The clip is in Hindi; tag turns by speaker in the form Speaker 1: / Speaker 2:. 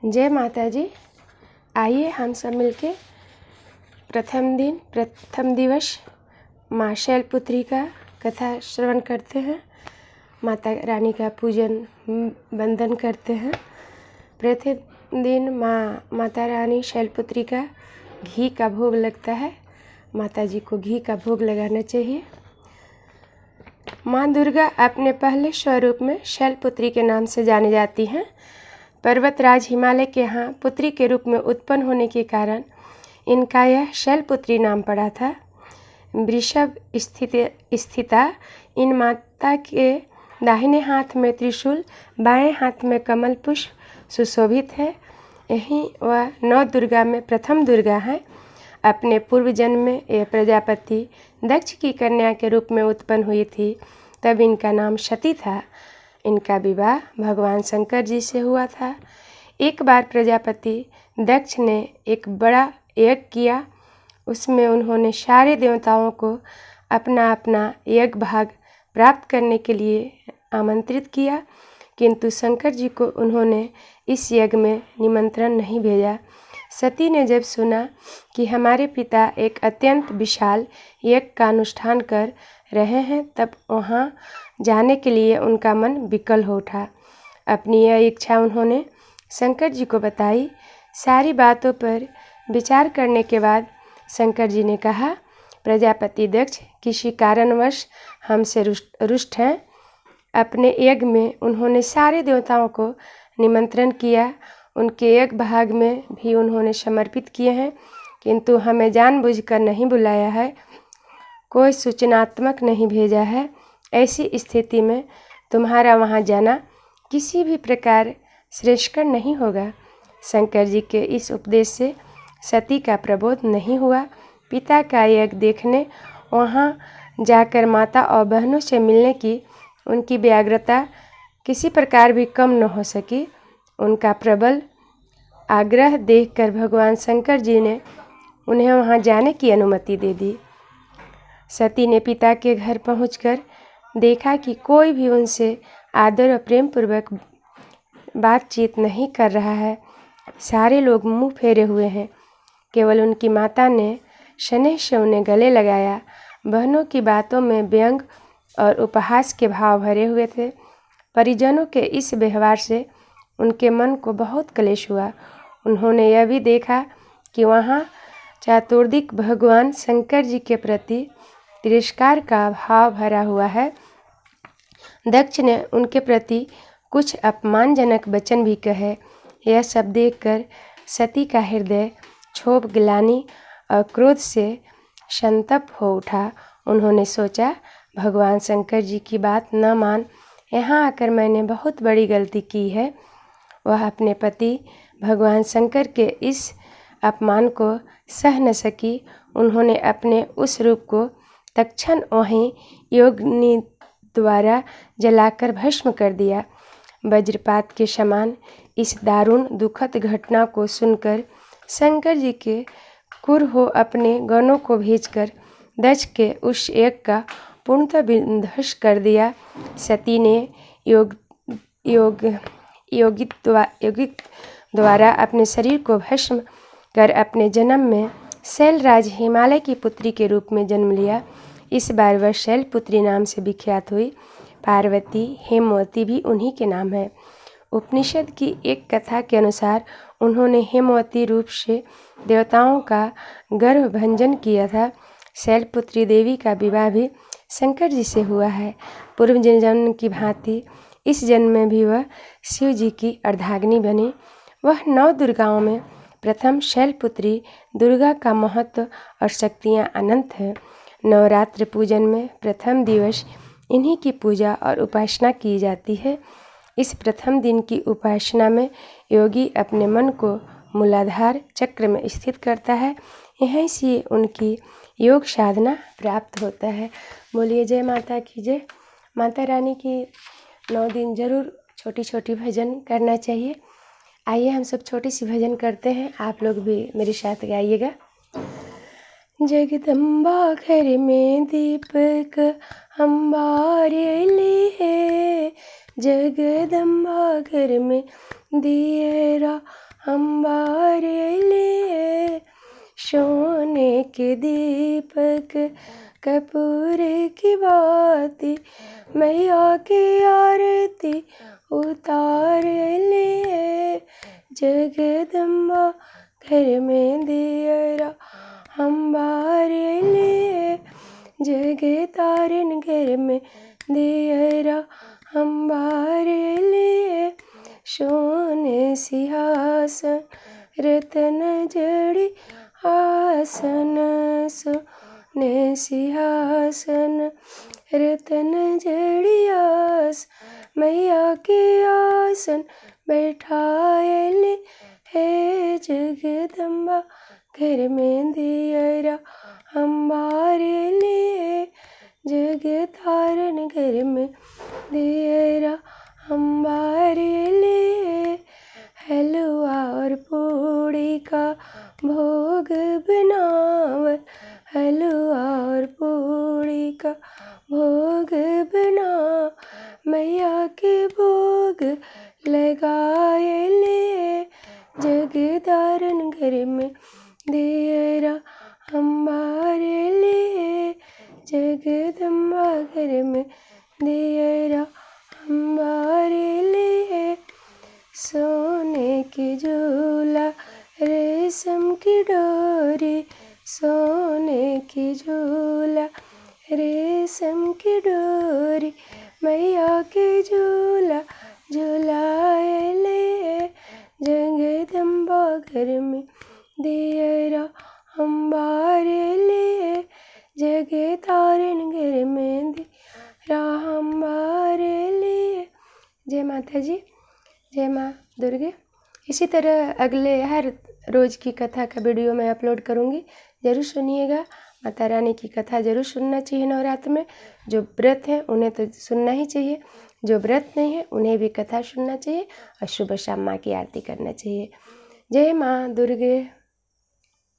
Speaker 1: जय माता जी। आइए हम सब मिलके प्रथम दिवस माँ शैलपुत्री का कथा श्रवण करते हैं। माता रानी का पूजन वंदन करते हैं। प्रतिदिन माता रानी शैलपुत्री का घी का भोग लगता है। माता जी को घी का भोग लगाना चाहिए। माँ दुर्गा अपने पहले स्वरूप में शैलपुत्री के नाम से जानी जाती हैं। पर्वतराज हिमालय के यहाँ पुत्री के रूप में उत्पन्न होने के कारण इनका यह शैलपुत्री नाम पड़ा था। वृषभ स्थिता इन माता के दाहिने हाथ में त्रिशूल, बाएं हाथ में कमल पुष्प सुशोभित है। यही वह 9 दुर्गा में प्रथम दुर्गा है। अपने पूर्व जन्म में यह प्रजापति दक्ष की कन्या के रूप में उत्पन्न हुई थी, तब इनका नाम सती था। इनका विवाह भगवान शंकर जी से हुआ था। एक बार प्रजापति दक्ष ने एक बड़ा यज्ञ किया। उसमें उन्होंने सारे देवताओं को अपना अपना यज्ञ भाग प्राप्त करने के लिए आमंत्रित किया, किंतु शंकर जी को उन्होंने इस यज्ञ में निमंत्रण नहीं भेजा। सती ने जब सुना कि हमारे पिता एक अत्यंत विशाल यज्ञ का अनुष्ठान कर रहे हैं, तब वहाँ जाने के लिए उनका मन विकल हो उठा। अपनी यह इच्छा उन्होंने शंकर जी को बताई। सारी बातों पर विचार करने के बाद शंकर जी ने कहा, प्रजापति दक्ष किसी कारणवश हमसे रुष्ट हैं। अपने यज्ञ में उन्होंने सारे देवताओं को निमंत्रण किया, उनके यज्ञ भाग में भी उन्होंने समर्पित किए हैं, किंतु हमें जानबूझकर नहीं बुलाया है, कोई सूचनात्मक नहीं भेजा है। ऐसी स्थिति में तुम्हारा वहाँ जाना किसी भी प्रकार श्रेयस्कर नहीं होगा। शंकर जी के इस उपदेश से सती का प्रबोध नहीं हुआ। पिता का यज्ञ देखने वहाँ जाकर माता और बहनों से मिलने की उनकी व्यग्रता किसी प्रकार भी कम न हो सकी। उनका प्रबल आग्रह देखकर भगवान शंकर जी ने उन्हें वहाँ जाने की अनुमति दे दी। सती ने पिता के घर पहुंचकर देखा कि कोई भी उनसे आदर और प्रेम पूर्वक बातचीत नहीं कर रहा है। सारे लोग मुंह फेरे हुए हैं। केवल उनकी माता ने स्नेह से उन्हें गले लगाया। बहनों की बातों में व्यंग और उपहास के भाव भरे हुए थे। परिजनों के इस व्यवहार से उनके मन को बहुत क्लेश हुआ। उन्होंने यह भी देखा कि वहाँ चातुर्दिक भगवान शंकर जी के प्रति तिरस्कार का भाव भरा हुआ है। दक्ष ने उनके प्रति कुछ अपमानजनक वचन भी कहे। यह सब देखकर सती का हृदय क्षोभ, ग्लानि और क्रोध से संतप्त हो उठा। उन्होंने सोचा, भगवान शंकर जी की बात न मान यहाँ आकर मैंने बहुत बड़ी गलती की है। वह अपने पति भगवान शंकर के इस अपमान को सह न सकी। उन्होंने अपने उस रूप को तत्क्षण वहीं योगिनी द्वारा जलाकर भस्म कर दिया। वज्रपात के समान इस दारुण दुखद घटना को सुनकर शंकर जी के क्रुर हो अपने गणों को भेजकर दक्ष के उस यज्ञ का पूर्णतः विध्वंस कर दिया। सती ने योगिक द्वारा अपने शरीर को भस्म कर अपने जन्म में शैलराज हिमालय की पुत्री के रूप में जन्म लिया। इस बार वह शैलपुत्री नाम से विख्यात हुई। पार्वती, हेमवती भी उन्हीं के नाम है। उपनिषद की एक कथा के अनुसार उन्होंने हेमवती रूप से देवताओं का गर्भ भंजन किया था। शैलपुत्री देवी का विवाह भी शंकर जी से हुआ है। पूर्व जन्म की भांति इस जन्म में भी वह शिव जी की अर्धांगिनी बनी। वह 9 दुर्गाओं में प्रथम शैलपुत्री दुर्गा का महत्व और शक्तियाँ अनंत है। नवरात्र पूजन में प्रथम दिवस इन्हीं की पूजा और उपासना की जाती है। इस प्रथम दिन की उपासना में योगी अपने मन को मूलाधार चक्र में स्थित करता है। यहीं से उनकी योग साधना प्राप्त होता है। बोलिए जय माता की जय। माता रानी की 9 दिन जरूर छोटी छोटी भजन करना चाहिए। आइए हम सब छोटी सी भजन करते हैं, आप लोग भी मेरे साथ गाइएगा। जगदम्बा घर में दीपक अंबारी है, जगदम्बा घर में दियरा हमारे लिए सोने के दीपक कपूर की बाती मैया की आरती उतार लिए। जगदम्बा घर में दियरा हमारे लिए, जगह तारन घर में दियरा हमारे लिए। सोने सिंहासन रतन जड़ी आसन, सोने सिंहासन रतन जड़ी आस मैया के आसन बैठाए ले है। जगदम्बा घर में दियरा हमारे लिए, जगह तारन घर में दियरा हमारे लिए। हलवा और पूड़ी का भोग बनावल, हलवा और पूड़ी का भोग बना मैया के भोग लगाए ले। जगदारन घर में दियरा हमारे लिए, जगदम्बा घर में दियरा हमारे लिए। सोने की झूला रेशम की डोरी, सोने की झूला रेशम की डोरी मैया के झूला झुलाए ले। जगदम्बा घर में दियरा हमारे लिए, जगह तारन घर में दियरा हमारे लिए। जय माता जी, जय माँ दुर्गे। इसी तरह अगले हर रोज़ की कथा का वीडियो मैं अपलोड करूँगी, ज़रूर सुनिएगा। माता रानी की कथा ज़रूर सुनना चाहिए नवरात्र में। जो व्रत हैं उन्हें तो सुनना ही चाहिए, जो व्रत नहीं है उन्हें भी कथा सुनना चाहिए और सुबह शाम माँ की आरती करना चाहिए। जय माँ दुर्गे।